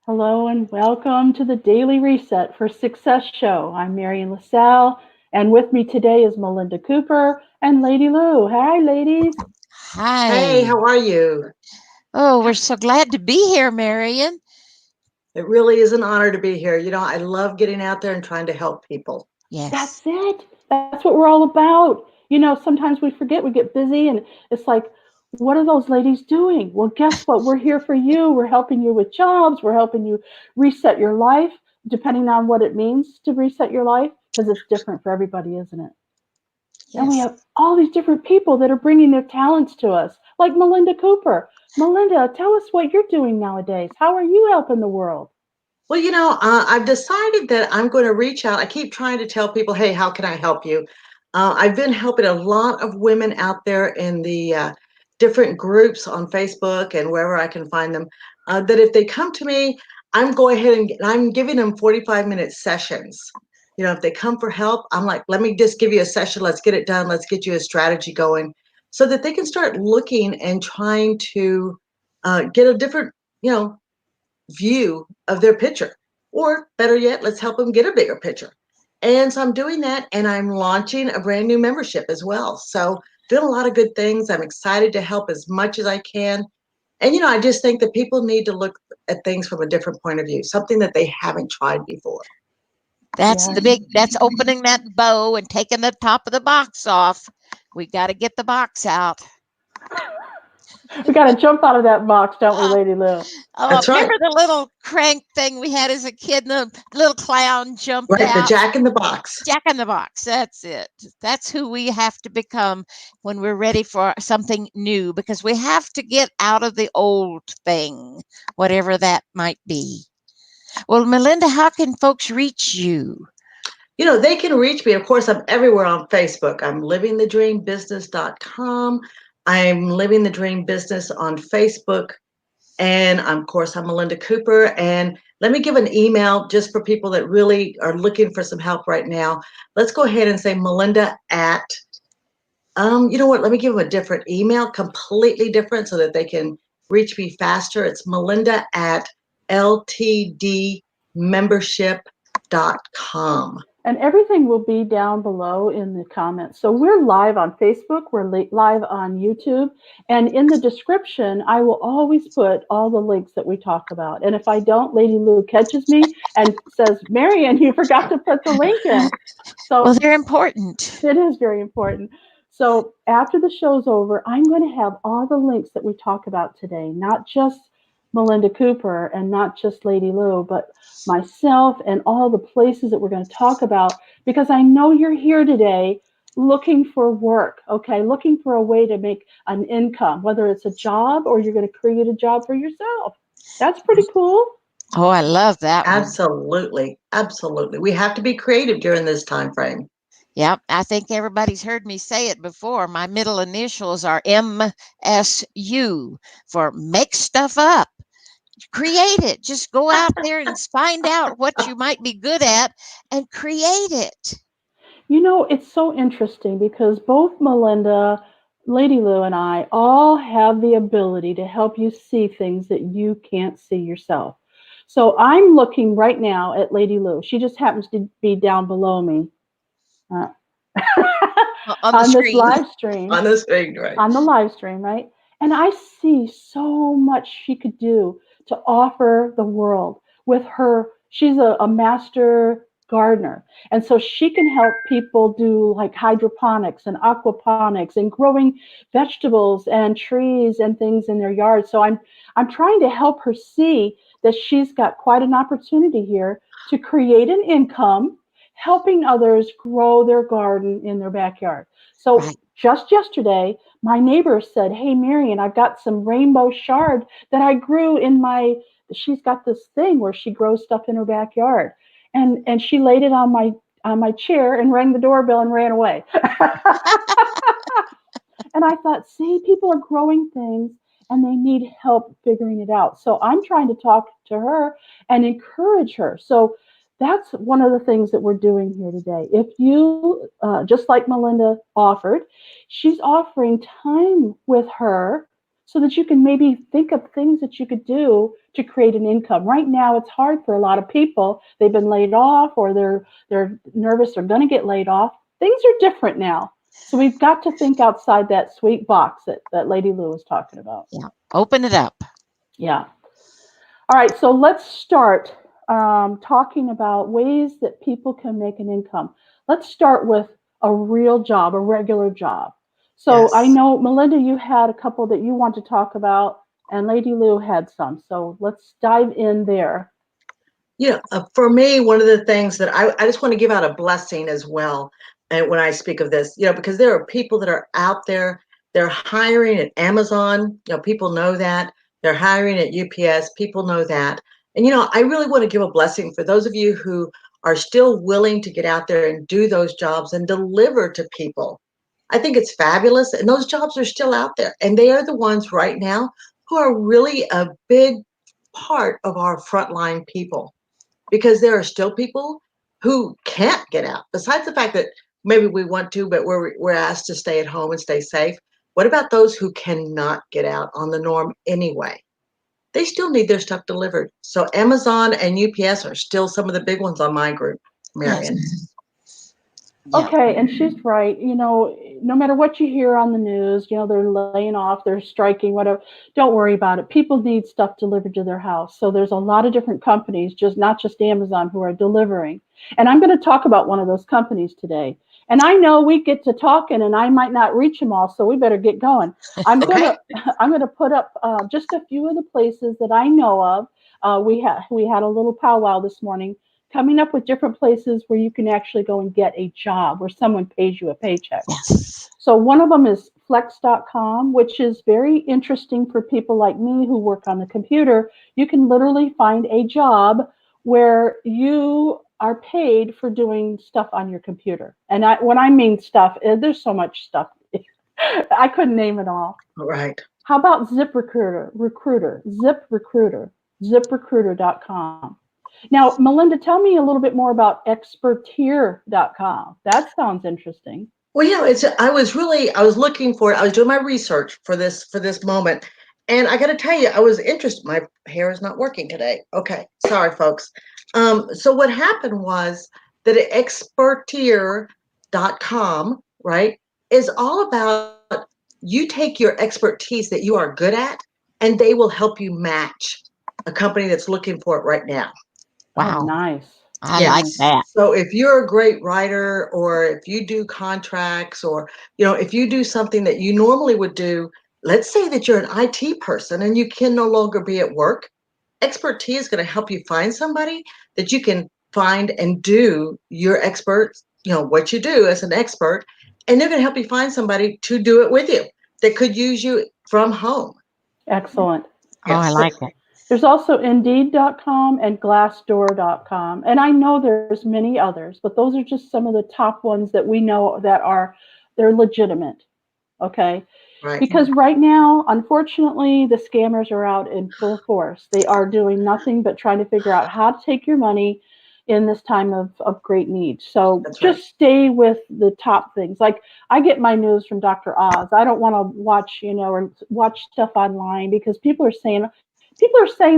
Hello and welcome to the Daily Reset for Success show. I'm Marian LaSalle, and with me today is Melinda Cooper and Lady Lou. Hi, ladies. Hey, Hi. how are you? Oh, we're so glad to be here, Marion. It really is an honor to be here. I love getting out there and trying to help people. That's Yes. it. That's what we're all about. Sometimes we forget, we get busy, and it's like, what are those ladies doing? Well, guess what? We're here for you. We're helping you with jobs. We're helping you reset your life, depending on what it means to reset your life, because it's different for everybody, isn't it? And we Yes. have all these different people that are bringing their talents to us, like Melinda Cooper. Melinda, tell us what you're doing nowadays. How are you helping the world? Well, I've decided that I'm going to reach out. I keep trying to tell people, hey, how can I help you? I've been helping a lot of women out there in the different groups on Facebook and wherever I can find them. That if they come to me, I'm going ahead and I'm giving them 45-minute sessions. If they come for help, I'm like, let me just give you a session. Let's get it done. Let's get you a strategy going so that they can start looking and trying to get a different, you know, view of their picture. Or better yet, let's help them get a bigger picture. And so I'm doing that, and I'm launching a brand new membership as well. So doing a lot of good things. I'm excited to help as much as I can. And I just think that people need to look at things from a different point of view, something that they haven't tried before. Yes. That's opening that bow and taking the top of the box off. We got to get the box out. We got to jump out of that box, don't we, Lady Lou? Oh, That's right. remember the little crank thing we had as a kid? And the little clown jumped Right, the out. Jack in the Box. Jack in the Box. That's it. That's who we have to become when we're ready for something new because we have to get out of the old thing, whatever that might be. Well, Melinda, how can folks reach you? They can reach me. Of course, I'm everywhere on Facebook. I'm livingthedreambusiness.com. I'm Living the Dream Business on Facebook. And of course, I'm Melinda Cooper. And let me give an email just for people that really are looking for some help right now. Let's go ahead and say Melinda at, you know what? Let me give them a different email, completely different so that they can reach me faster. It's Melinda at ltdmembership.com. And everything will be down below in the comments. So we're live on Facebook, we're live on YouTube, and in the description, I will always put all the links that we talk about. And if I don't, Lady Lou catches me and says, Marian, you forgot to put the link in. Well, So they're important. it is very important. So after the show's over, I'm going to have all the links that we talk about today, not just Melinda Cooper and not just Lady Lou, but myself and all the places that we're going to talk about because I know you're here today looking for work, okay? Looking for a way to make an income, whether it's a job or you're going to create a job for yourself. That's pretty cool. Oh, I love that one. Absolutely. Absolutely. We have to be creative during this time frame. Yep, I think everybody's heard me say it before. My middle initials are MSU for make stuff up. Create it. Just go out there and find out what you might be good at and create it. It's so interesting because both Melinda, Lady Lou, and I all have the ability to help you see things that you can't see yourself. So I'm looking right now at Lady Lou. She just happens to be down below me uh, On the on this screen. live stream, On the screen, right? on the live stream, right? And I see so much she could do to offer the world with her. She's a master gardener. And so she can help people do like hydroponics and aquaponics and growing vegetables and trees and things in their yard. So I'm trying to help her see that she's got quite an opportunity here to create an income helping others grow their garden in their backyard. So Right. just yesterday, my neighbor said, Hey, Marian, I've got some rainbow chard that I grew in my. She's got this thing where she grows stuff in her backyard. And she laid it on my chair and rang the doorbell and ran away. And I thought, see, people are growing things and they need help figuring it out. So I'm trying to talk to her and encourage her. So that's one of the things that we're doing here today. If you, just like Melinda offered, she's offering time with her so that you can maybe think of things that you could do to create an income. Right now, it's hard for a lot of people. They've been laid off, or they're nervous they're going to get laid off. Things are different now. So we've got to think outside that sweet box that Lady Lou was talking about. Yeah. Open it up. Yeah. All right, so let's start talking about ways that people can make an income. Let's start with a real job, a regular job. So I Yes. know, Melinda, you had a couple that you want to talk about, and Lady Lou had some. So let's dive in there. For me, one of the things that I just want to give out a blessing as well. And when I speak of this, because there are people that are out there, they're hiring at Amazon, people know that. They're hiring at UPS, people know that. And, I really want to give a blessing for those of you who are still willing to get out there and do those jobs and deliver to people. I think it's fabulous. And those jobs are still out there. And they are the ones right now who are really a big part of our frontline people, because there are still people who can't get out. Besides the fact that maybe we want to, but we're asked to stay at home and stay safe. What about those who cannot get out on the norm anyway? They still need their stuff delivered. So Amazon and UPS are still some of the big ones on my group, Marian. Yes. Yeah. Okay, and she's right. No matter what you hear on the news, they're laying off, they're striking, whatever. Don't worry about it. People need stuff delivered to their house. So there's a lot of different companies, not just Amazon, who are delivering. And I'm going to talk about one of those companies today. And I know we get to talking, and I might not reach them all, so we better get going. I'm Okay. gonna put up just a few of the places that I know of. We had a little powwow this morning, coming up with different places where you can actually go and get a job where someone pays you a paycheck. Yes. So one of them is flex.com, which is very interesting for people like me who work on the computer. You can literally find a job where you are paid for doing stuff on your computer. And when I mean stuff, there's so much stuff. I couldn't name it all. All right. How about ZipRecruiter? ZipRecruiter.com. Now, Melinda, tell me a little bit more about expertier.com. That sounds interesting. Well, I was looking for it. I was doing my research for this moment. And I got to tell you, I was interested. My hair is not working today. Okay. Sorry, folks. So what happened was that expertier.com, right, is all about you take your expertise that you are good at, and they will help you match a company that's looking for it right now. Wow. Oh, nice. I Yes. like that. So if you're a great writer, or if you do contracts, or if you do something that you normally would do, let's say that you're an IT person and you can no longer be at work, expertise is going to help you find somebody that you can find and do your experts, what you do as an expert, and they're going to help you find somebody to do it with you that could use you from home. Excellent. Oh, I Yes. like it. There's also Indeed.com and Glassdoor.com. And I know there's many others, but those are just some of the top ones that we know they're legitimate. Okay. Right. Because right now, unfortunately, the scammers are out in full force. They are doing nothing but trying to figure out how to take your money in this time of great need. So That's just right. stay with the top things. Like, I get my news from Dr. Oz. I don't want to watch, or watch stuff online, because people are saying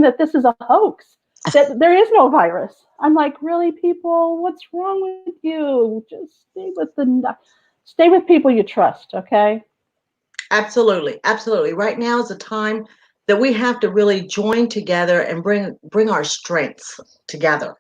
that this is a hoax, that there is no virus. I'm like, really, people? What's wrong with you? Just stay with people you trust, okay? Absolutely. Absolutely. Right now is a time that we have to really join together and bring our strengths together.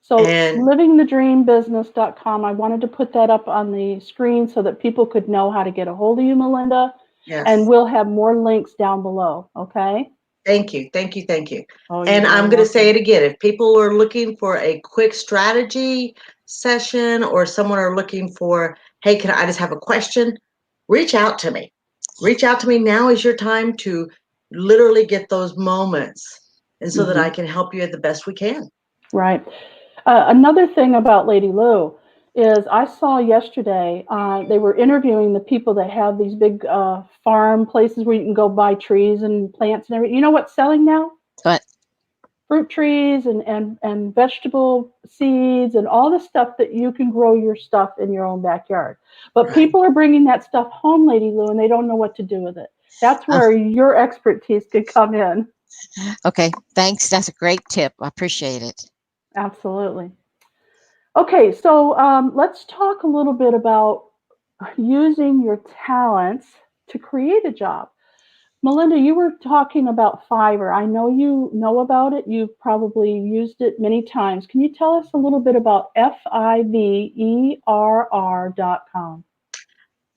So And livingthedreambusiness.com, I wanted to put that up on the screen so that people could know how to get a hold of you, Melinda. yes, And we'll have more links down below, okay? thank you. Thank you. Thank you. Oh, And you're I'm very going to say welcome. it again. If people are looking for a quick strategy session, or someone are looking for, hey, can I just have a question? Reach out to me. Reach out to me. Now is your time to literally get those moments, and so that I can help you at the best we can. Right. Another thing about Lady Lou is I saw yesterday, they were interviewing the people that have these big farm places where you can go buy trees and plants and everything. You know what's selling now? But Fruit trees and vegetable seeds and all the stuff that you can grow your stuff in your own backyard. But Right. people are bringing that stuff home, Lady Lou, and they don't know what to do with it. That's Uh, where your expertise could come in. okay, thanks. That's a great tip. I appreciate it. Absolutely. Okay, so let's talk a little bit about using your talents to create a job. Melinda, you were talking about Fiverr. I know you know about it. You've probably used it many times. Can you tell us a little bit about Fiverr.com?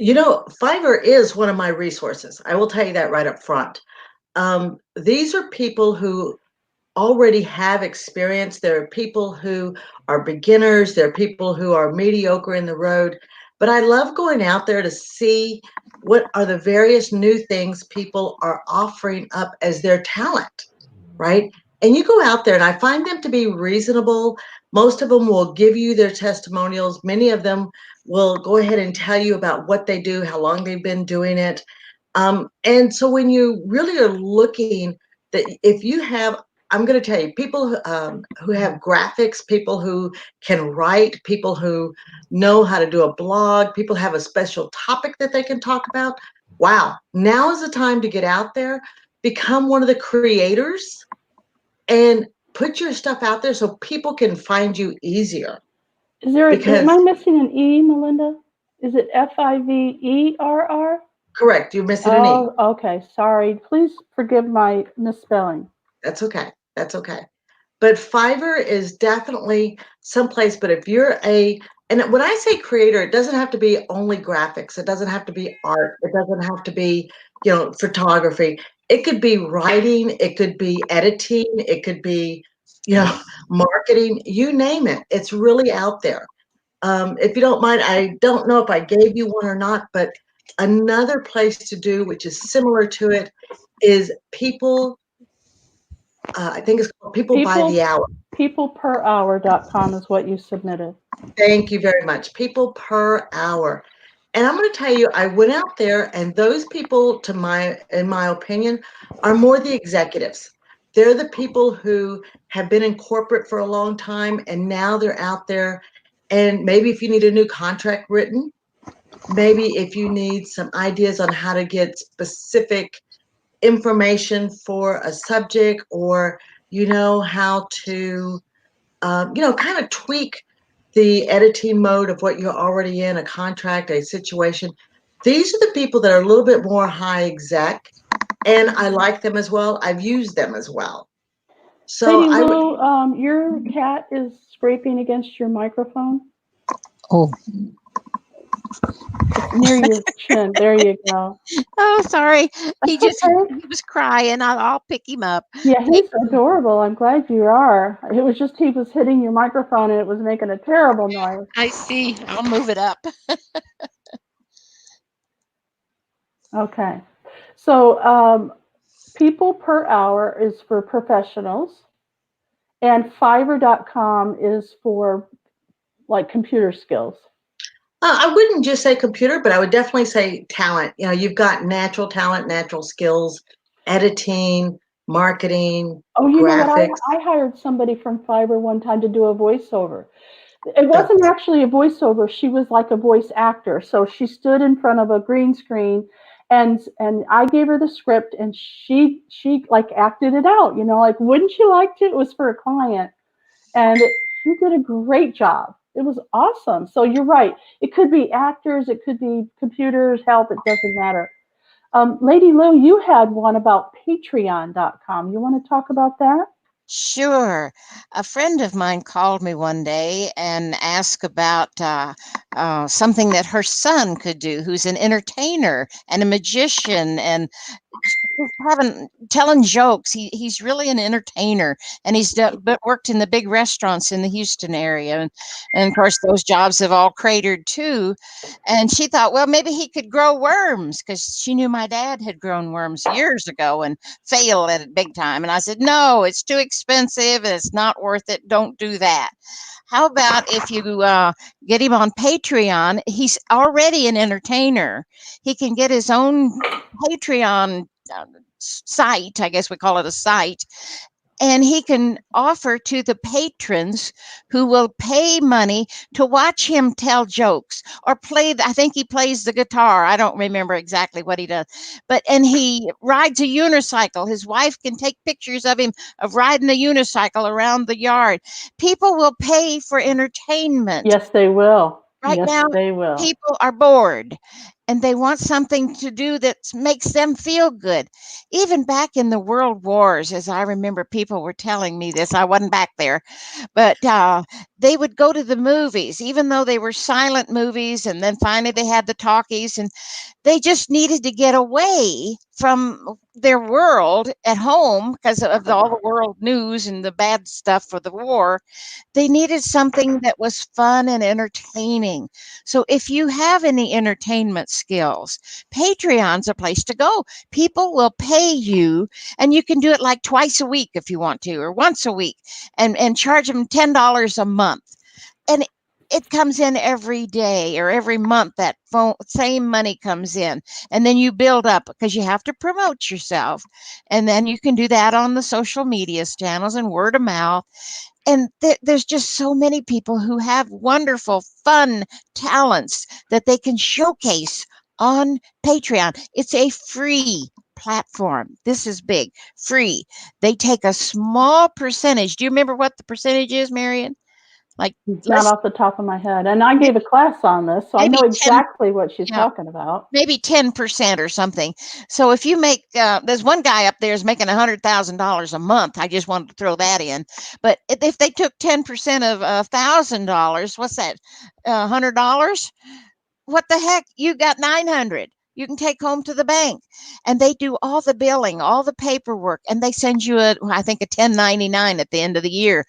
Fiverr is one of my resources. I will tell you that right up front. These are people who already have experience. There are people who are beginners. There are people who are mediocre in the road. But I love going out there to see what are the various new things people are offering up as their talent, right? And you go out there, and I find them to be reasonable. Most of them will give you their testimonials. Many of them will go ahead and tell you about what they do, how long they've been doing it. And so when you really are looking, that if you have, I'm going to tell you, people who have graphics, people who can write, people who know how to do a blog, people have a special topic that they can talk about. Wow, now is the time to get out there, become one of the creators, and put your stuff out there so people can find you easier. Am Because, I missing an E, Melinda? Is it Fiverr? correct, you're missing an E. Oh, okay. Sorry. Please forgive my misspelling. That's okay. That's okay. But Fiverr is definitely someplace. But if you're and when I say creator, it doesn't have to be only graphics. It doesn't have to be art. It doesn't have to be, photography. It could be writing. It could be editing. It could be, marketing. You name it. It's really out there. If you don't mind, I don't know if I gave you one or not, but another place to do, which is similar to it, is people. I think it's called People by People the Hour. peopleperhour.com is what you submitted. Thank you very much. People per hour. And I'm going to tell you, I went out there, and those people, in my opinion, are more the executives. They're the people who have been in corporate for a long time, and now they're out there. And maybe if you need a new contract written, maybe if you need some ideas on how to get specific information for a subject, or how to kind of tweak the editing mode of what you're already in, a contract, a situation. These are the people that are a little bit more high exec, and I like them as well. I've used them as well. So Lady I would, Lou, your cat is scraping against your microphone. Oh, It's near your chin. There you go. oh, sorry. He That's just okay. he was crying. I'll pick him up. Yeah, Take he's adorable. I'm glad you are. It was just he was hitting your microphone and it was making a terrible noise. I see. I'll move it up. Okay. So, people per hour is for professionals, and Fiverr.com is for like computer skills. I wouldn't just say computer, but I would definitely say talent. You've got natural talent, natural skills, editing, marketing, Oh, you know what? graphics. I hired somebody from Fiverr one time to do a voiceover. It So, wasn't actually a voiceover. She was like a voice actor. So she stood in front of a green screen, and I gave her the script, and she like acted it out, like wouldn't you like to? It was for a client, and she did a great job. It was awesome. So you're right. It could be actors, it could be computers, help, it doesn't matter. Lady Lou, you had one about patreon.com. You want to talk about that? Sure. A friend of mine called me one day and asked about something that her son could do, who's an entertainer and a magician and telling jokes. He's really an entertainer, and but worked in the big restaurants in the Houston area, and of course those jobs have all cratered too. And she thought, well, maybe he could grow worms, because she knew my dad had grown worms years ago and failed at it big time. And I said, no, it's too expensive and it's not worth it. Don't do that. How about if you get him on Patreon? He's already an entertainer. He can get his own Patreon site, I guess we call it a site, and he can offer to the patrons who will pay money to watch him tell jokes or play. I think he plays the guitar. I don't remember exactly what he does, and he rides a unicycle. His wife can take pictures of him of riding a unicycle around the yard. People will pay for entertainment. Yes, they will. Right Yes, now, they will. people are bored and they want something to do that makes them feel good. Even back in the world wars, as I remember, people were telling me this. I wasn't back there, but they would go to the movies, even though they were silent movies. And then finally they had the talkies, and they just needed to get away from their world at home because of all the world news and the bad stuff for the war. They needed something that was fun and entertaining. So if you have any entertainment skills, Patreon's a place to go. People will pay you, and you can do it like twice a week if you want to, or once a week, and charge them $10 a month. And it comes in every day or every month. That same money comes in, and then you build up because you have to promote yourself, and then you can do that on the social media channels and word of mouth. And there's just so many people who have wonderful, fun talents that they can showcase on Patreon. It's a free platform. This is big, free. They take a small percentage. Do you remember what the percentage is, Marion? Like, Not let's off the top of my head. And I gave a class on this, so I know maybe 10, exactly what she's yeah, talking about. maybe 10% or something. So if you make, there's one guy up there is making $100,000 a month. I just wanted to throw that in. But if they took 10% of $1,000, what's that? $100? What the heck? You got 900. You can take home to the bank, and they do all the billing, all the paperwork, and they send you I think a 1099 at the end of the year.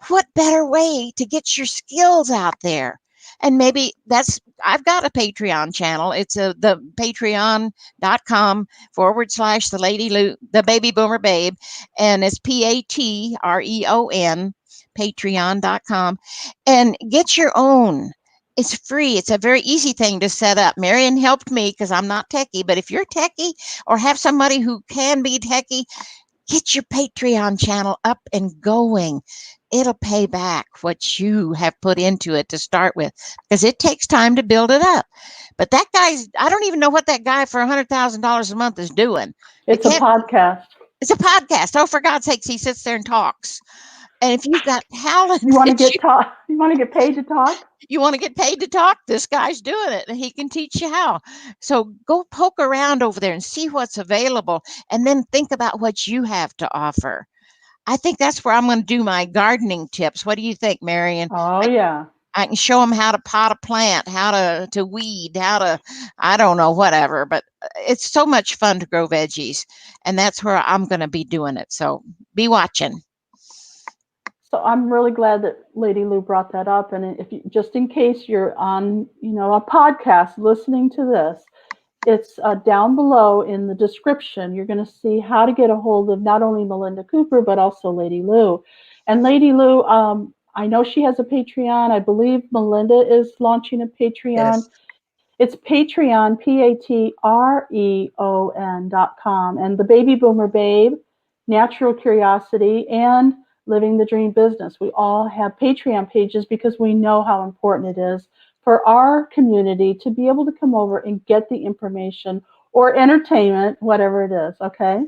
What better way to get your skills out there? And maybe I've got a Patreon channel. It's the patreon.com/ the lady Lou, the baby boomer babe. And it's Patreon, patreon.com, and get your own. It's free. It's a very easy thing to set up. Marion helped me because I'm not techie, but if you're techie or have somebody who can be techie, get your Patreon channel up and going. It'll pay back what you have put into it to start with, because it takes time to build it up. But I don't even know what that guy for $100,000 a month is doing. It's a podcast. It's a podcast. Oh, for God's sakes, he sits there and talks. And if you've got talent, You want to get taught? You want to get paid to talk? you want to get paid to talk, this guy's doing it and he can teach you how. So go poke around over there and see what's available, and then think about what you have to offer. I think that's where I'm going to do my gardening tips. What do you think, Marion? Oh, yeah. I can show them how to pot a plant, how to weed, how to, I don't know, whatever. But it's so much fun to grow veggies, and that's where I'm going to be doing it. So be watching. So I'm really glad that Lady Lou brought that up. And if you, just in case you're on, a podcast listening to this, it's down below in the description. You're going to see how to get a hold of not only Melinda Cooper, but also Lady Lou. And Lady Lou, I know she has a Patreon. I believe Melinda is launching a Patreon. Yes. It's Patreon, Patreon.com. And the Baby Boomer Babe, Natural Curiosity, and Living the Dream Business. We all have Patreon pages because we know how important it is for our community to be able to come over and get the information or entertainment, whatever it is. Okay.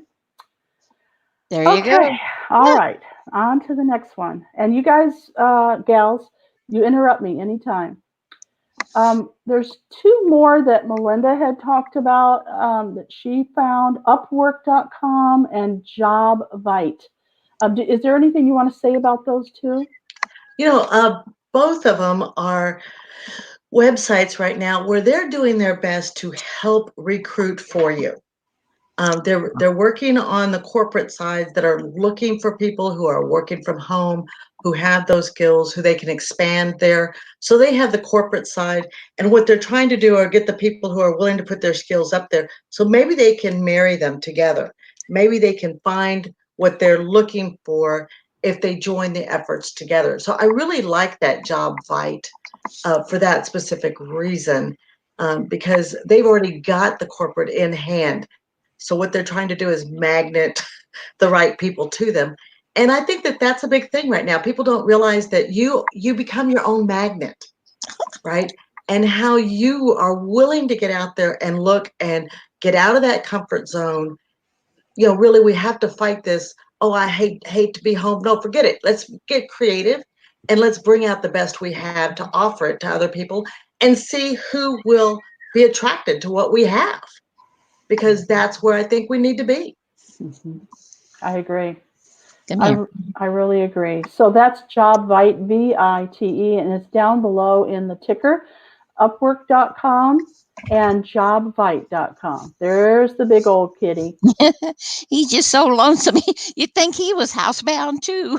There you go. All right. On to the next one. And you guys, gals, you interrupt me anytime. There's two more that Melinda had talked about that she found, Upwork.com and JobVite. Is there anything you want to say about those two? Both of them are websites right now where they're doing their best to help recruit for you. They're working on the corporate side that are looking for people who are working from home, who have those skills, who they can expand there. So they have the corporate side, and what they're trying to do are get the people who are willing to put their skills up there. So maybe they can marry them together. Maybe they can find what they're looking for if they join the efforts together. So I really like that JobVite for that specific reason, because they've already got the corporate in hand. So what they're trying to do is magnet the right people to them. And I think that that's a big thing right now. People don't realize that you become your own magnet, right? And how you are willing to get out there and look and get out of that comfort zone. You know, really, we have to fight this. Oh, I hate to be home. No, forget it. Let's get creative and let's bring out the best we have to offer it to other people and see who will be attracted to what we have, because that's where I think we need to be. Mhm. I agree. Come here. I really agree. So that's JobVite, VITE, and it's down below in the ticker, Upwork.com and JobVite.com. There's the big old kitty. He's just so lonesome. You'd think he was housebound too.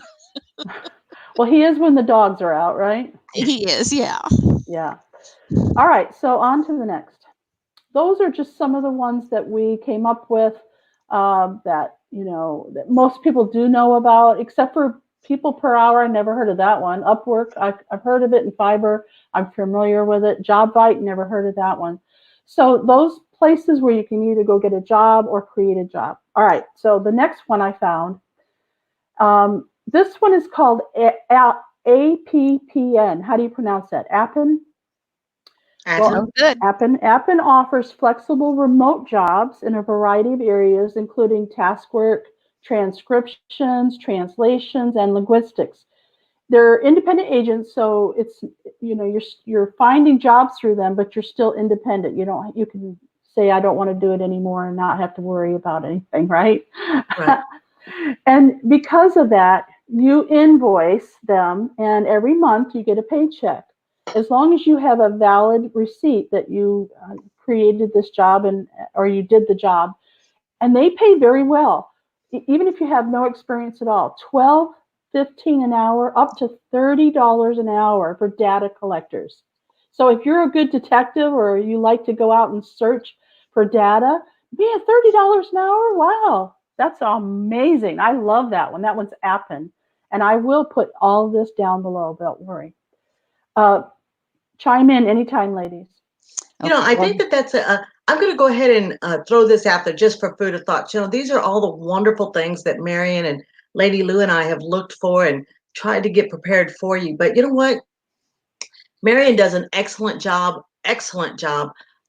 Well, he is when the dogs are out, right? He is, yeah. Yeah. All right. So on to the next. Those are just some of the ones that we came up with that, that most people do know about, except for People Per Hour. I never heard of that one. Upwork, I've heard of it, and Fiverr, I'm familiar with it. JobVite, never heard of that one. So those places where you can either go get a job or create a job. All right, so the next one I found, this one is called APPN. How do you pronounce that? Appen? Well, Oh, good. Appen offers flexible remote jobs in a variety of areas, including task work, transcriptions, translations, and linguistics. They're independent agents, so it's you're finding jobs through them, but you're still independent. You can say I don't want to do it anymore and not have to worry about anything, right? Right. And because of that, you invoice them, and every month you get a paycheck. As long as you have a valid receipt that you created this job or you did the job, and they pay very well, even if you have no experience at all. 12, 15 an hour, up to $30 an hour for data collectors. So if you're a good detective or you like to go out and search for data, man, $30 an hour, wow, that's amazing. I love that one. That one's Appen, and I will put all this down below. Don't worry. Chime in anytime, ladies. I think that that's I'm going to go ahead and throw this out there just for food of thought. These are all the wonderful things that Marion and Lady Lou and I have looked for and tried to get prepared for you. But you know what? Marion does an excellent job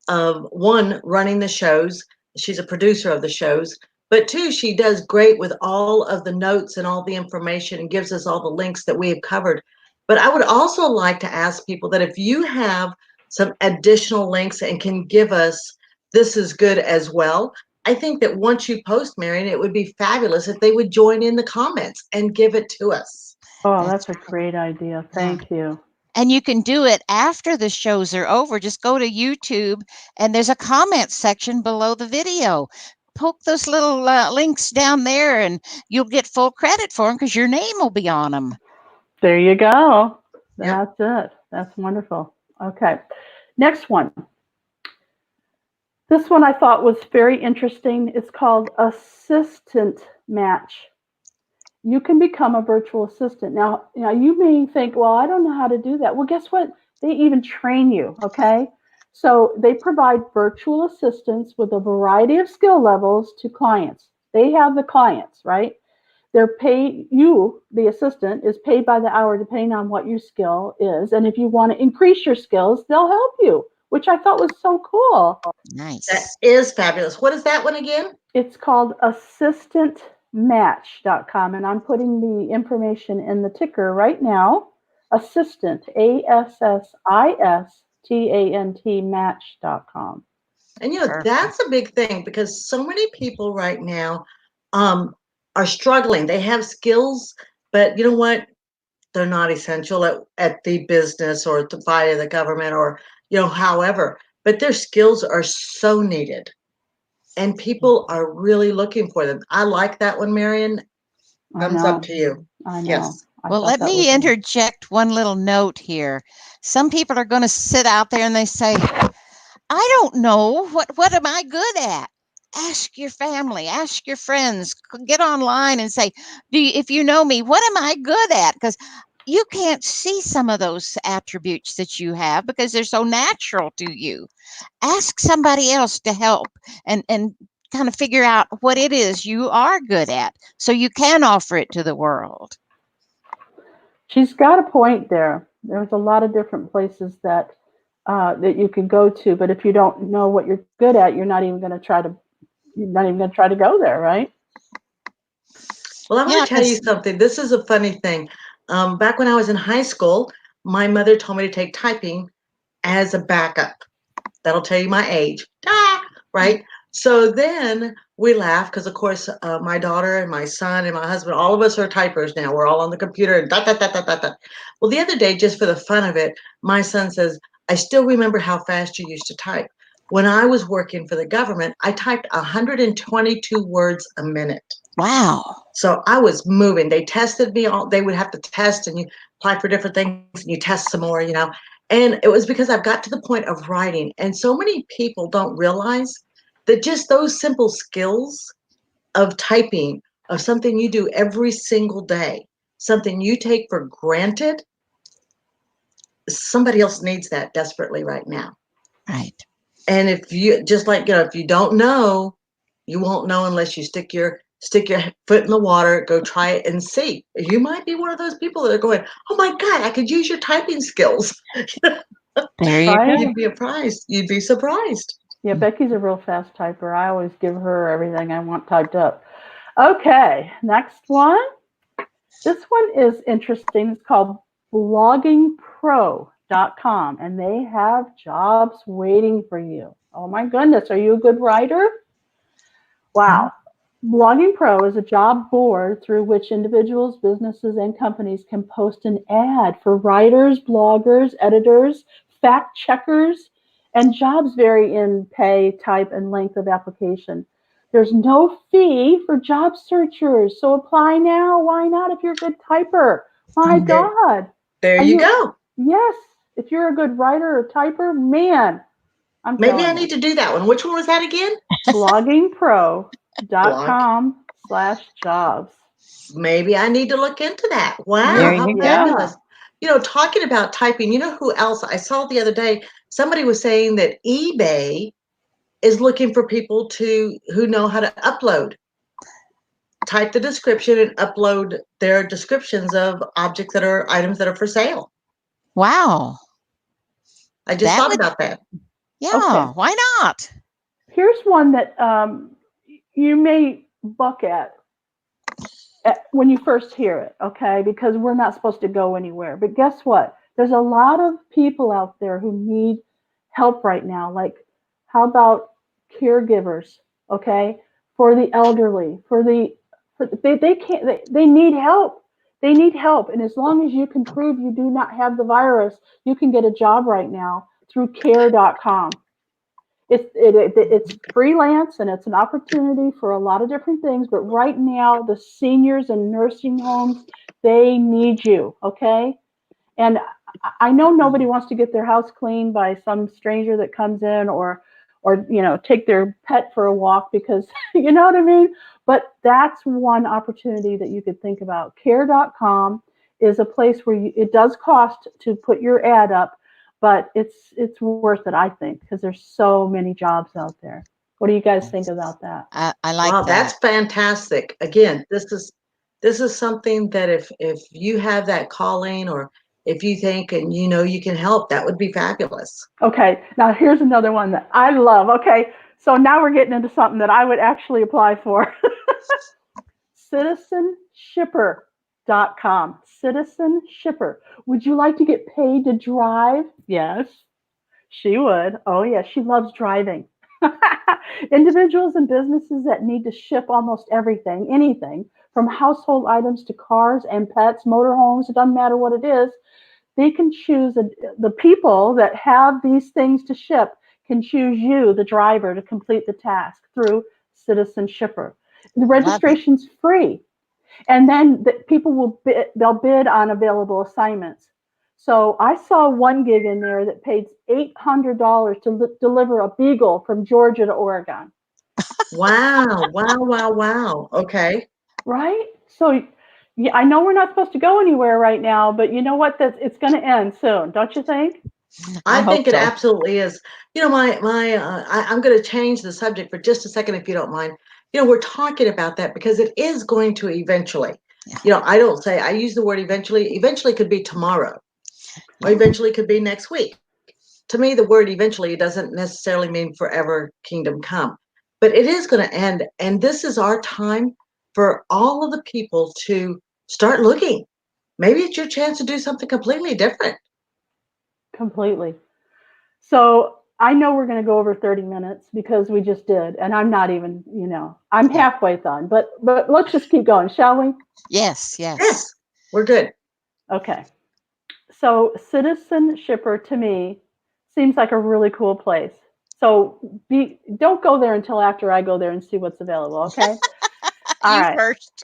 of, one, running the shows. She's a producer of the shows. But two, she does great with all of the notes and all the information and gives us all the links that we have covered. But I would also like to ask people that if you have some additional links and can give us, this is good as well. I think that once you post, Marion, it would be fabulous if they would join in the comments and give it to us. Oh, that's a great idea. Thank you. And you can do it after the shows are over. Just go to YouTube and there's a comment section below the video. Poke those little links down there and you'll get full credit for them because your name will be on them. There you go. Yep. That's it. That's wonderful. Okay. Next one. This one I thought was very interesting. It's called Assistant Match. You can become a virtual assistant. Now you may think, well, I don't know how to do that. Well, guess what? They even train you, okay? So they provide virtual assistants with a variety of skill levels to clients. They have the clients, right? The assistant, is paid by the hour depending on what your skill is. And if you want to increase your skills, they'll help you, which I thought was so cool. Nice. That is fabulous. What is that one again? It's called assistantmatch.com, and I'm putting the information in the ticker right now. Assistant, ASSISTANT match.com. And that's a big thing because so many people right now are struggling. They have skills, but you know what? They're not essential at the business or via the government or however. But their skills are so needed. And people are really looking for them. I like that one, Marion. Thumbs up to you. I know. Yes. Well, let me interject one little note here. Some people are going to sit out there and they say, I don't know. What am I good at? Ask your family, ask your friends, get online and say, if you know me, what am I good at? Because you can't see some of those attributes that you have because they're so natural to you. Ask somebody else to help and kind of figure out what it is you are good at so you can offer it to the world. She's got a point there. There's a lot of different places that that you can go to, but if you don't know what you're good at, you're not even going to try to go there, right? Well, I'm going to tell you something. This is a funny thing. Back when I was in high school, my mother told me to take typing as a backup. That'll tell you my age, right? So then we laugh because, of course, my daughter and my son and my husband, all of us are typers now. We're all on the computer and da, da, da, da, da, da. Well, the other day, just for the fun of it, my son says, I still remember how fast you used to type. When I was working for the government, I typed 122 words a minute. Wow. So I was moving. They tested me. They would have to test, and you apply for different things and you test some more, And it was because I've got to the point of writing. And so many people don't realize that just those simple skills of typing, of something you do every single day, something you take for granted, somebody else needs that desperately right now. Right. And if you just if you don't know, you won't know unless you stick your foot in the water, go try it and see. You might be one of those people that are going, oh my God, I could use your typing skills. There you Right? go. You'd be surprised. Yeah, Becky's a real fast typer. I always give her everything I want typed up. Okay, next one. This one is interesting. It's called bloggingpro.com, and they have jobs waiting for you. Oh my goodness, are you a good writer? Wow. Blogging Pro is a job board through which individuals, businesses, and companies can post an ad for writers, bloggers, editors, fact checkers, and jobs vary in pay, type, and length of application. There's no fee for job searchers, so apply now. Why not if you're a good typer? My God. There you go. Yes. If you're a good writer or typer, man, Maybe I need to do that one. Which one was that again? bloggingpro.com/jobs. Maybe I need to look into that. Wow, There how you go. fabulous. Talking about typing, who else I saw the other day? Somebody was saying that eBay is looking for people who know how to upload. Type the description and upload their descriptions of items that are for sale. Wow. I just thought about that. Yeah, okay. Why not? Here's one that you may buck at when you first hear it, okay? Because we're not supposed to go anywhere. But guess what? There's a lot of people out there who need help right now. Like, how about caregivers, okay? For the elderly, they need help. They need help. And as long as you can prove you do not have the virus, you can get a job right now through care.com. It's freelance and it's an opportunity for a lot of different things. But right now, the seniors and nursing homes, they need you, okay? And I know nobody wants to get their house cleaned by some stranger that comes in or take their pet for a walk because, you know what I mean? But that's one opportunity that you could think about. Care.com is a place where it does cost to put your ad up, but it's worth it, I think, because there's so many jobs out there. What do you guys think about that? I like that. Wow, that. that's fantastic. Again, this is something that if you have that calling or if you think and you can help, that would be fabulous. Okay, now here's another one that I love. Okay, so now we're getting into something that I would actually apply for. Citizenshipper.com. Citizen Shipper. Would you like to get paid to drive? Yes, she would. Oh, yeah, she loves driving. Individuals and businesses that need to ship almost everything, anything, from household items to cars and pets, motorhomes, it doesn't matter what it is. They can choose, the people that have these things to ship can choose you, the driver, to complete the task through Citizen Shipper. The registration's free. And then people they'll bid on available assignments. So I saw one gig in there that paid $800 to deliver a beagle from Georgia to Oregon. Wow. Okay. Right? So yeah, I know we're not supposed to go anywhere right now, but you know what? It's going to end soon, don't you think? I I hope think it so. absolutely is. I'm going to change the subject for just a second, if you don't mind. We're talking about that because it is going to eventually. Yeah. I use the word eventually. Eventually could be tomorrow, or eventually could be next week. To me, the word eventually doesn't necessarily mean forever kingdom come, but it is going to end. And this is our time for all of the people to start looking. Maybe it's your chance to do something completely different. Completely. So I know we're going to go over 30 minutes because we just did, and I'm not even, I'm Yeah. halfway done. But let's just keep going, shall we? Yes, yes. Yes, we're good. Okay. So Citizenshipper to me seems like a really cool place. So don't go there until after I go there and see what's available, okay? All You right. first.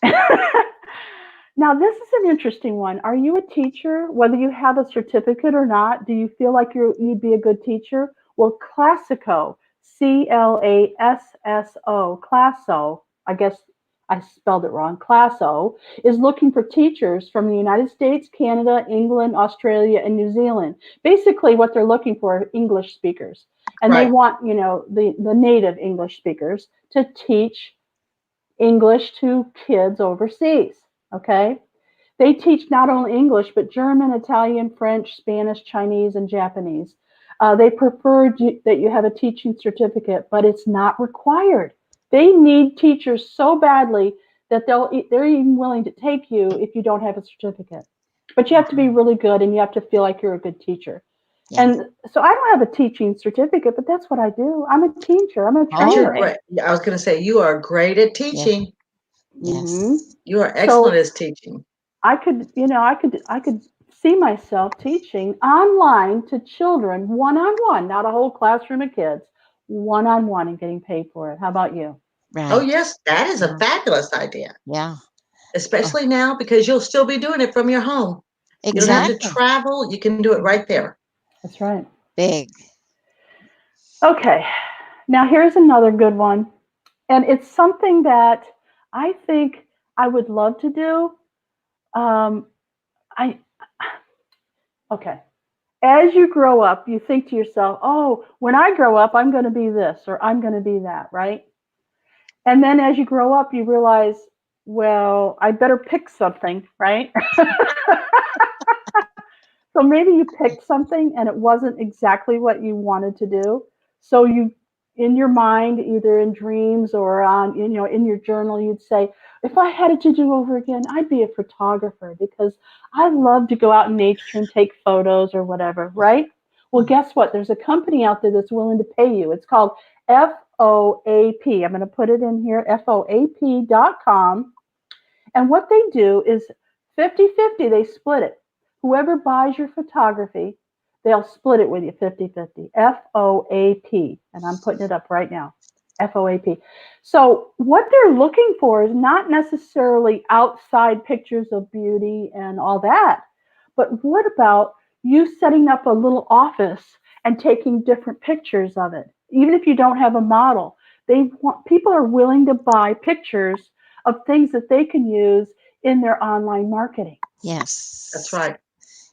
Now, this is an interesting one. Are you a teacher? Whether you have a certificate or not, do you feel like you'd be a good teacher? Well, Classico, Classo, Classo, I guess I spelled it wrong, Classo, is looking for teachers from the United States, Canada, England, Australia, and New Zealand. Basically, what they're looking for are English speakers. And they Right. want, the native English speakers to teach English to kids overseas. Okay. They teach not only English, but German, Italian, French, Spanish, Chinese, and Japanese. They prefer that you have a teaching certificate, but it's not required. They need teachers so badly that they're even willing to take you if you don't have a certificate. But you have to be really good and you have to feel like you're a good teacher. Yeah. And so I don't have a teaching certificate, but that's what I do. I'm a teacher. I'm a But you're trainer. Oh, great. I was going to say, you are great at yeah. teaching. Hmm. Yes. You are excellent So as teaching. I could see myself teaching online to children one on one, not a whole classroom of kids, one on one and getting paid for it. How about you? Oh, Right. yes, that is a Yeah. fabulous idea, Yeah. Oh, especially now because you'll still be doing it from your home. You don't have to Hmm. exactly. travel. You can do it right there. That's right. Big. Okay. Now here's another good one. And it's something that I think I would love to do. Um, I okay. As you grow up, you think to yourself, "Oh, when I grow up, I'm going to be this or I'm going to be that," right? And then as you grow up, you realize, well, I better pick something, right? So maybe you picked something and it wasn't exactly what you wanted to do. So you, in your mind, either in dreams or on, in your journal, you'd say, if I had it to do over again, I'd be a photographer because I love to go out in nature and take photos or whatever, right? Well, guess what? There's a company out there that's willing to pay you. It's called FOAP. I'm going to put it in here, FOAP.com. And what they do is 50-50, they split it. Whoever buys your photography, they'll split it with you 50-50. FOAP. And I'm putting it up right now. FOAP. So what they're looking for is not necessarily outside pictures of beauty and all that, but what about you setting up a little office and taking different pictures of it? Even if you don't have a model, people are willing to buy pictures of things that they can use in their online marketing. That's Yes. right.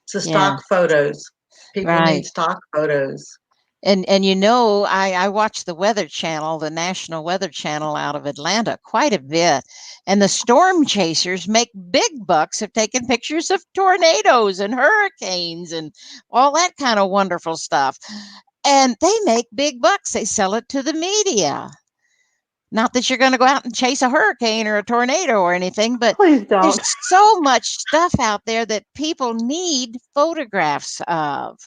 It's the Yeah. stock photos. People need Right. stock photos. And I watch the Weather Channel, the National Weather Channel out of Atlanta quite a bit. And the storm chasers make big bucks of taking pictures of tornadoes and hurricanes and all that kind of wonderful stuff. And they make big bucks. They sell it to the media. Not that you're going to go out and chase a hurricane or a tornado or anything, but Please don't. there's so much stuff out there that people need photographs of.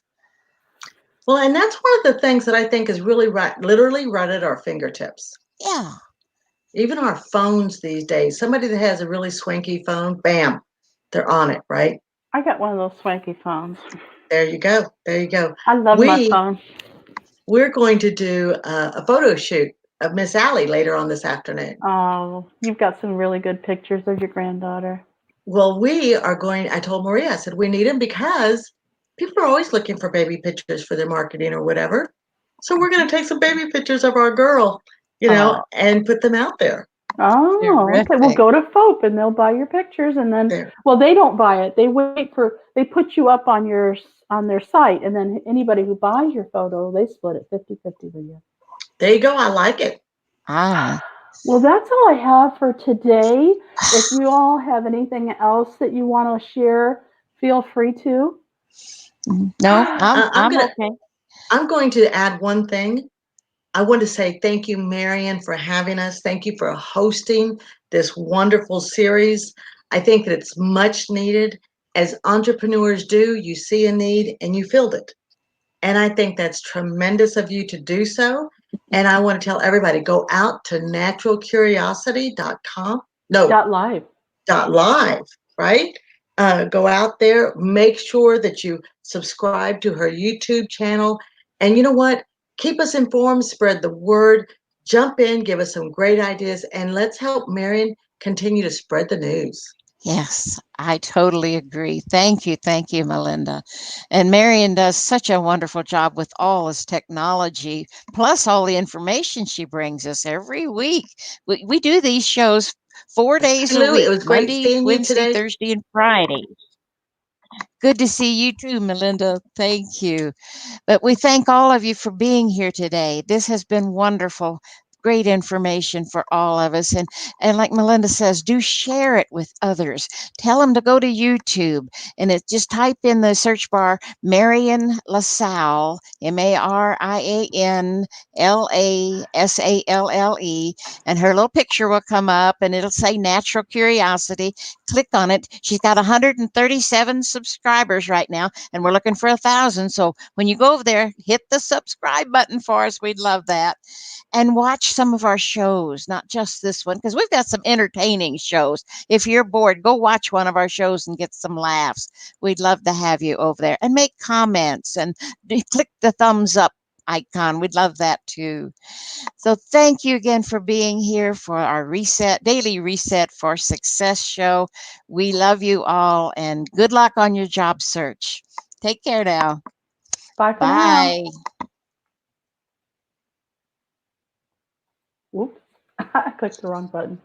Well, and that's one of the things that I think is really right, literally right at our fingertips. Yeah. Even our phones these days, somebody that has a really swanky phone, bam, they're on it, right? I got one of those swanky phones. There you go. There you go. I love my We phone. we're going to do a photo shoot of Miss Allie later on this afternoon. Oh, you've got some really good pictures of your granddaughter. Well, I told Maria, I said, we need them because people are always looking for baby pictures for their marketing or whatever. So we're going to take some baby pictures of our girl, Oh, and put them out there. Oh, okay. Well, terrific. go to FOAP and they'll buy your pictures, and then, There. well, they don't buy it. They put you up on on their site, and then anybody who buys your photo, they split it 50-50 with you. There you go. I like it. Ah. Well, that's all I have for today. If you all have anything else that you want to share, feel free to. No, I'm gonna okay. I'm going to add one thing. I want to say thank you, Marian, for having us. Thank you for hosting this wonderful series. I think that it's much needed. As entrepreneurs do, you see a need and you filled it. And I think that's tremendous of you to do so. And I want to tell everybody, go out to naturalcuriosity.com. No, .live. .live, right? Go out there, make sure that you subscribe to her YouTube channel. And you know what? Keep us informed, spread the word, jump in, give us some great ideas, and let's help Marian continue to spread the news. Yes, I totally agree. Thank you, Melinda. And Marian does such a wonderful job with all this technology, plus all the information she brings us every week. We do these shows 4 days Hey, a Lou, it week, was great Monday, seeing you Wednesday, today. Thursday, and Friday. Good to see you too, Melinda. Thank you. But we thank all of you for being here today. This has been wonderful. Great information for all of us. And like Melinda says, do share it with others. Tell them to go to YouTube and just type in the search bar Marian LaSalle, MarianLaSalle, and her little picture will come up and it'll say Natural Curiosity. Click on it. She's got 137 subscribers right now, and we're looking for 1,000. So when you go over there, hit the subscribe button for us. We'd love that. And watch some of our shows, not just this one, because we've got some entertaining shows. If you're bored, go watch one of our shows and get some laughs. We'd love to have you over there and make comments and click the thumbs up icon. We'd love that too. So thank you again for being here for our daily reset for success show. We love you all and good luck on your job search. Take care now. Bye for now. Bye. Whoops, I clicked the wrong button.